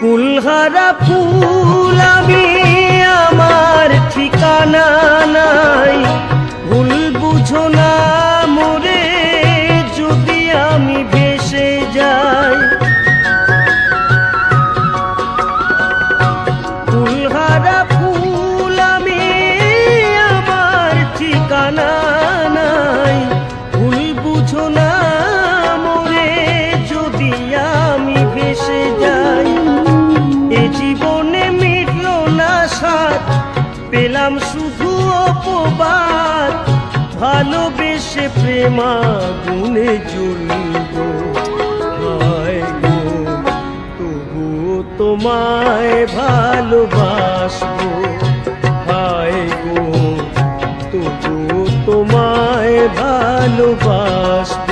কুলহারা ফুল আমি, আমার ঠিকানা নাই। ভুল বুঝো না মোরে যদি আমি ভেসে যাই। কুলহারা ফুল আমি, আমার ঠিকানা নাই। ভুল বুঝো না মোরে যদি আমি ভেসে যাই। এ জীবনে মিটল না স্বাদ, পেলাম শুধু অপবাদ। ভালোবেসে প্রেমাগুনে জ্বলব, হায় গো তবুও তোমায় ভালোবাসবো। হায় গো তবুও তোমায় ভালোবাসবো।